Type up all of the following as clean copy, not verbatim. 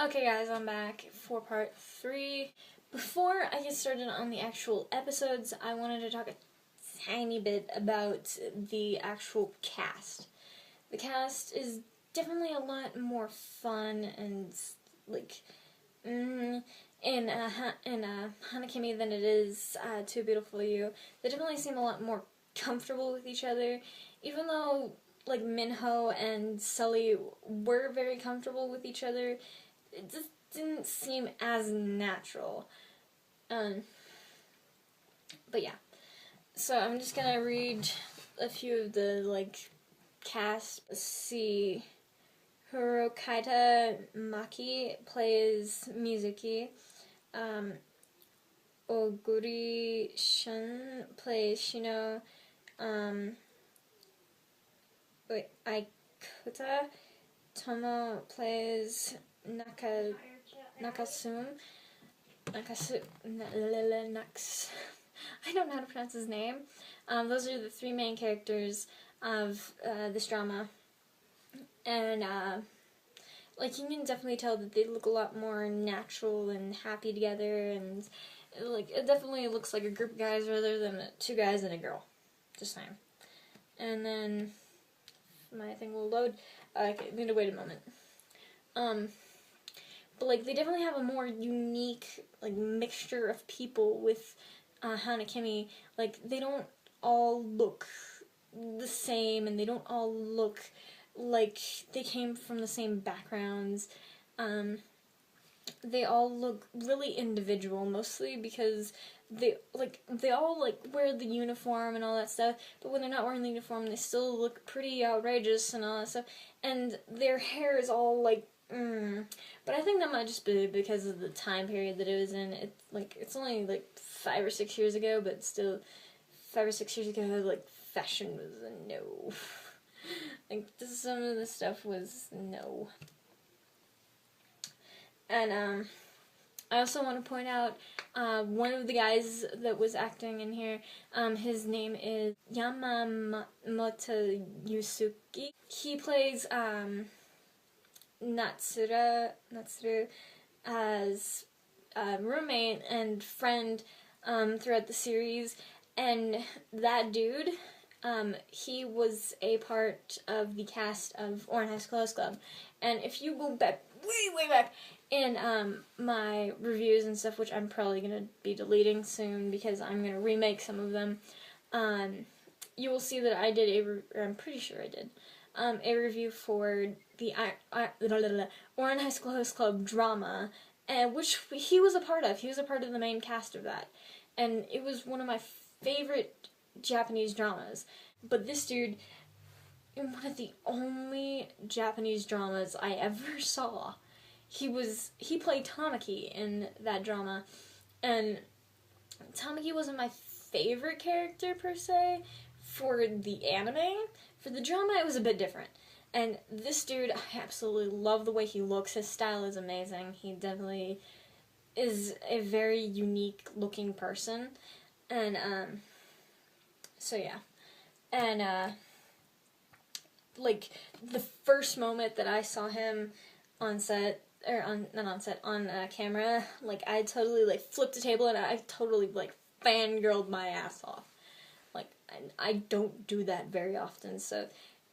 Okay guys, I'm back for part 3. Before I get started on the actual episodes, I wanted to talk a tiny bit about the actual cast. The cast is definitely a lot more fun and, like, in Hana, Kimi than it is Too Beautiful You. They definitely seem a lot more comfortable with each other, even though, like, Minho and Sully were very comfortable with each other. It just didn't seem as natural. But yeah. So I'm just gonna read a few of the, like, cast. Let's see. Hirokaita Maki plays Mizuki. Oguri Shun plays Shino. Aikuta Tomo plays Nakasum. I don't know how to pronounce his name. Those are the three main characters of this drama. And, like, you can definitely tell that they look a lot more natural and happy together, and, like, it definitely looks like a group of guys rather than two guys and a girl. Just saying. And then, my thing will load. Okay, I need to wait a moment. But, like, they definitely have a more unique, like, mixture of people with Hana Kimi. Like, they don't all look the same, and they don't all look like they came from the same backgrounds. They all look really individual, mostly because they all, like, wear the uniform and all that stuff, but when they're not wearing the uniform, they still look pretty outrageous and all that stuff, and their hair is all, like, But I think that might just be because of the time period that it was in. It's only, like, 5 or 6 years ago, but still, 5 or 6 years ago, like, fashion was a no. Like, some of the stuff was no. And, I also want to point out, one of the guys that was acting in here, his name is Yamamoto Yusuke. He plays, Natsuru as roommate and friend throughout the series, and that dude, he was a part of the cast of Orange High School Host Club. And if you go back, way back in my reviews and stuff, which I'm probably going to be deleting soon because I'm going to remake some of them, you will see that I did I'm pretty sure I did, a review for the Orange High School Host Club drama, which he was a part of. He was a part of the main cast of that. And it was one of my favorite Japanese dramas. But this dude, in one of the only Japanese dramas I ever saw, he played Tamaki in that drama. And Tamaki wasn't my favorite character, per se, for the anime. For the drama, it was a bit different. And this dude, I absolutely love the way he looks. His style is amazing. He definitely is a very unique looking person. And, so yeah. And, like, the first moment that I saw him on set, on camera, like, I totally, like, flipped the table and I totally, like, fangirled my ass off. Like, I don't do that very often, so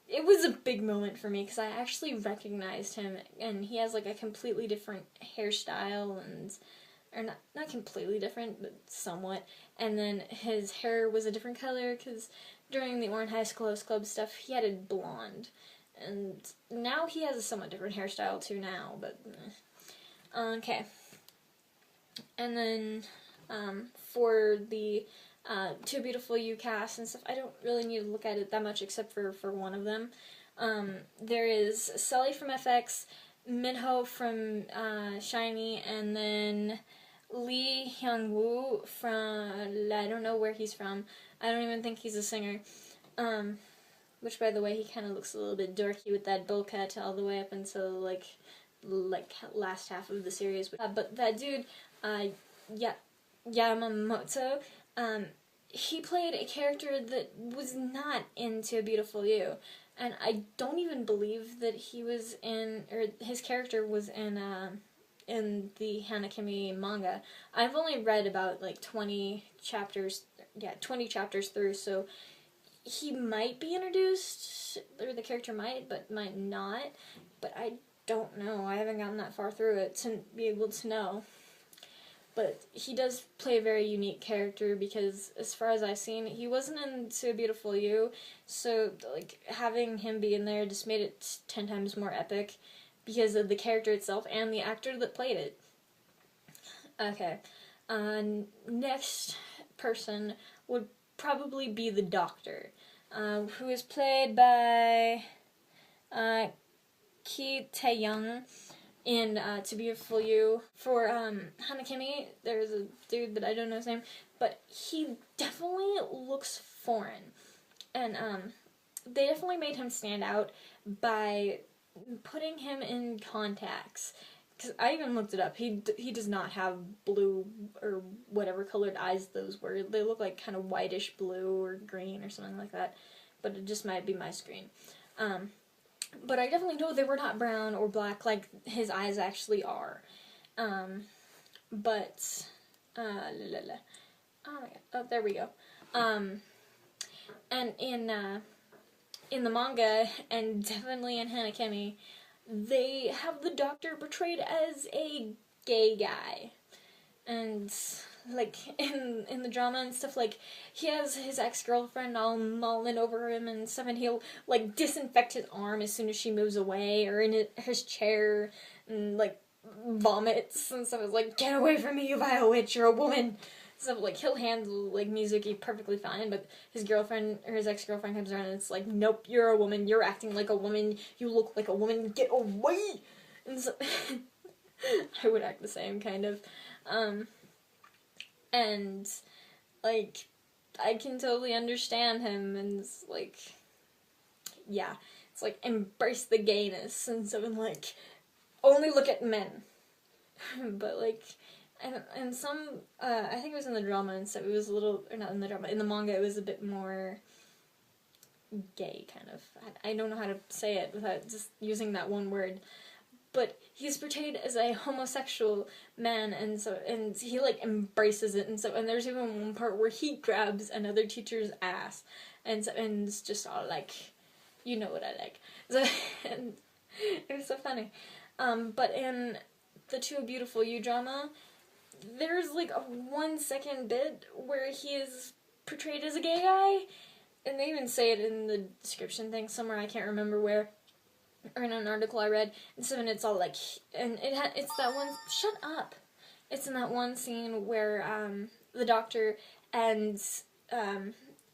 it was a big moment for me because I actually recognized him, and he has, like, a completely different hairstyle, or not completely different, but somewhat, and then his hair was a different color because during the Orange High School Host Club stuff, he had it blonde, and now he has a somewhat different hairstyle too now, but, okay. And then, for the Too Beautiful You cast and stuff, I don't really need to look at it that much except for one of them. There is Sully from FX, Minho from SHINee, and then Lee Hyung-woo from, I don't know where he's from. I don't even think he's a singer. Which, by the way, he kind of looks a little bit dorky with that bowl cut all the way up until, like last half of the series. But that dude, Yamamoto, he played a character that was not in Too Beautiful You, and I don't even believe that he was in, or his character was in, in the Hana Kimi manga. I've only read about like 20 chapters through, so he might be introduced, or the character but might not, but I don't know. I haven't gotten that far through it to be able to know. But he does play a very unique character because, as far as I've seen, he wasn't in So Beautiful You, so like having him be in there just made it 10 times more epic because of the character itself and the actor that played it. Okay, next person would probably be the Doctor, who is played by Ki Tae-young in To Beautiful You. For Hana Kimi, there's a dude that I don't know his name, but he definitely looks foreign. And they definitely made him stand out by putting him in contacts. Because I even looked it up. He does not have blue or whatever colored eyes those were. They look like kind of whitish blue or green or something like that. But it just might be my screen. But I definitely know they were not brown or black like his eyes actually are. Oh my god. Oh, there we go. And in the manga, and definitely in Hana Kimi, they have the Doctor portrayed as a gay guy. And like in the drama and stuff, like he has his ex-girlfriend all mulling over him and stuff, and he'll like disinfect his arm as soon as she moves away, or in his chair, and like vomits and stuff. It's like, get away from me, you vile witch, you're a woman. So like he'll handle like Mizuki perfectly fine, but his girlfriend or his ex-girlfriend comes around and it's like, nope, you're a woman, you're acting like a woman, you look like a woman, get away. And so I would act the same kind of. And like I can totally understand him, and it's like, yeah, it's like embrace the gayness and stuff, and like only look at men. But like, and some, I think it was in the drama and stuff, it was a little, or not in the drama, in the manga it was a bit more gay, kind of. I don't know how to say it without just using that one word. But he's portrayed as a homosexual man, and he like embraces it and stuff. And there's even one part where he grabs another teacher's ass, and it's just all like, you know what I like. So, and it was so funny. But in the To Beautiful You drama, there's like a 1 second bit where he is portrayed as a gay guy, and they even say it in the description thing somewhere, I can't remember where, or in an article I read, and so it's all like, and it's that one, shut up, it's in that one scene where the Doctor and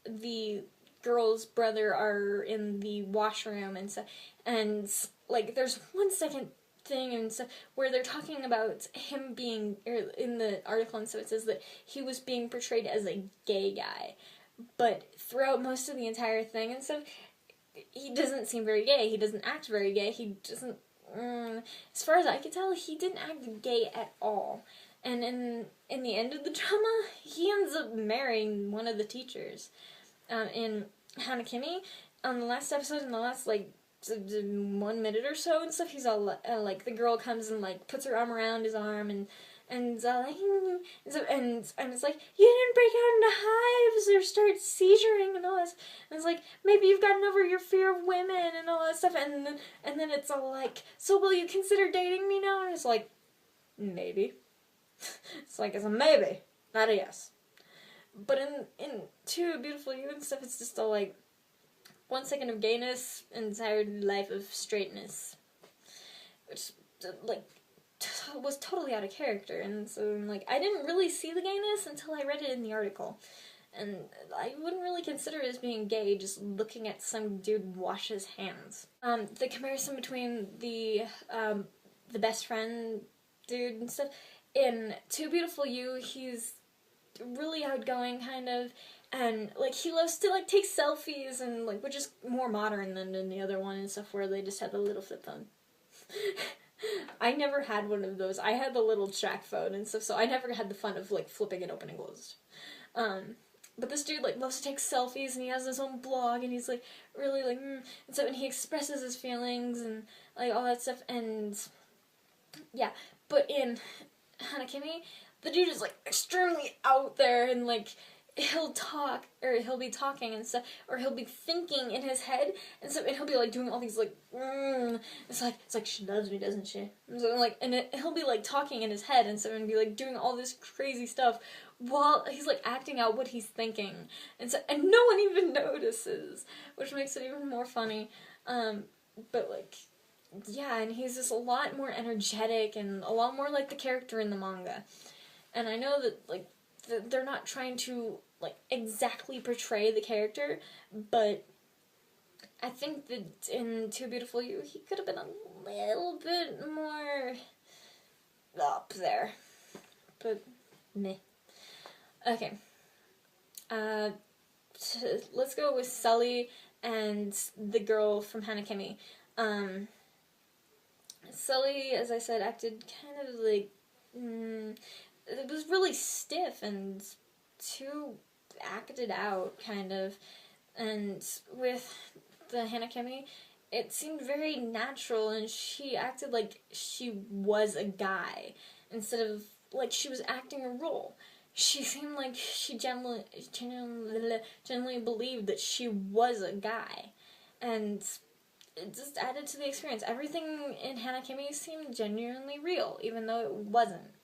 the girl's brother are in the washroom and stuff, and like there's 1 second thing and stuff where they're talking about him being, or in the article, and so it says that he was being portrayed as a gay guy, but throughout most of the entire thing and stuff, he doesn't seem very gay, he doesn't act very gay, he doesn't, as far as I could tell, he didn't act gay at all. And in the end of the drama, he ends up marrying one of the teachers. In Hana Kimi, on the last episode, in the last, like, 1 minute or so and stuff, he's all, like, the girl comes and, like, puts her arm around his arm, and like, and it's like, you didn't break out into hives or start seizuring and all this. And it's like, maybe you've gotten over your fear of women and all that stuff. And then it's all like, so will you consider dating me now? And it's like, maybe. It's like, it's a maybe, not a yes. But in To Beautiful You and stuff, it's just all like 1 second of gayness, entire life of straightness, which like was totally out of character. And so like I didn't really see the gayness until I read it in the article, and I wouldn't really consider it as being gay just looking at some dude wash his hands. The comparison between the best friend dude and stuff in To Beautiful You, he's really outgoing kind of, and like he loves to like take selfies, and like, which is more modern than in the other one and stuff where they just had the little flip phone. I never had one of those. I had the little track phone and stuff, so I never had the fun of like flipping it open and closed. But this dude like loves to take selfies, and he has his own blog, and he's like really like and so, and he expresses his feelings and like all that stuff, and Yeah, but in Hana Kimi, the dude is like extremely out there, and like he'll talk, or he'll be talking and stuff, or he'll be thinking in his head and stuff, and he'll be like doing all these like it's like she loves me, doesn't she? And so, like, and he'll be like talking in his head and stuff, and be like doing all this crazy stuff while he's like acting out what he's thinking, and so, and no one even notices, which makes it even more funny. But like, yeah, and he's just a lot more energetic and a lot more like the character in the manga. And I know that like they're not trying to like exactly portray the character, but I think that in Too Beautiful You, he could have been a little bit more up there. But meh. Okay. Let's go with Sully and the girl from Hana Kimi. Sully, as I said, acted kind of like it was really stiff and too acted out, kind of. And with the Hana Kimi, it seemed very natural, and she acted like she was a guy instead of like she was acting a role. She seemed like she genuinely believed that she was a guy, and it just added to the experience. Everything in Hana Kimi seemed genuinely real, even though it wasn't.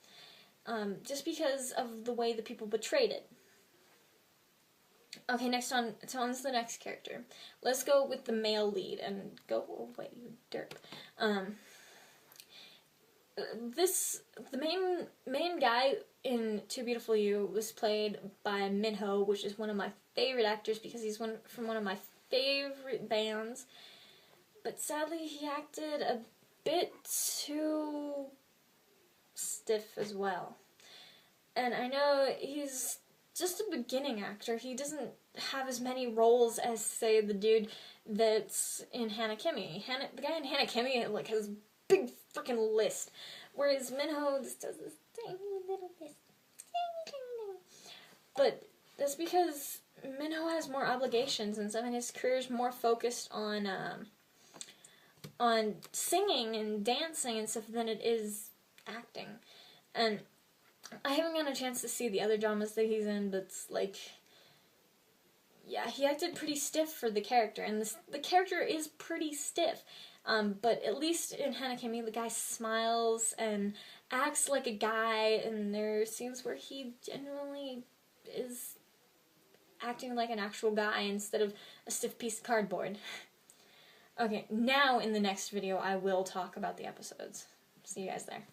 Just because of the way the people portrayed it. Okay, on to the next character. Let's go with the male lead, and go away, you derp. The main guy in Too Beautiful You was played by Minho, which is one of my favorite actors because he's from one of my favorite bands. But sadly, he acted a bit too stiff as well. And I know he's just a beginning actor. He doesn't have as many roles as, say, the dude that's in Hana Kimi. The guy in Hana Kimi like has a big freaking list, whereas Minho just does this tiny little list. But that's because Minho has more obligations and stuff, and his career's more focused on singing and dancing and stuff than it is acting. And I haven't gotten a chance to see the other dramas that he's in, but it's like, yeah, he acted pretty stiff for the character, and the character is pretty stiff. But at least in Hana Kimi, the guy smiles and acts like a guy, and there are scenes where he genuinely is acting like an actual guy instead of a stiff piece of cardboard. Okay, now in the next video, I will talk about the episodes. See you guys there.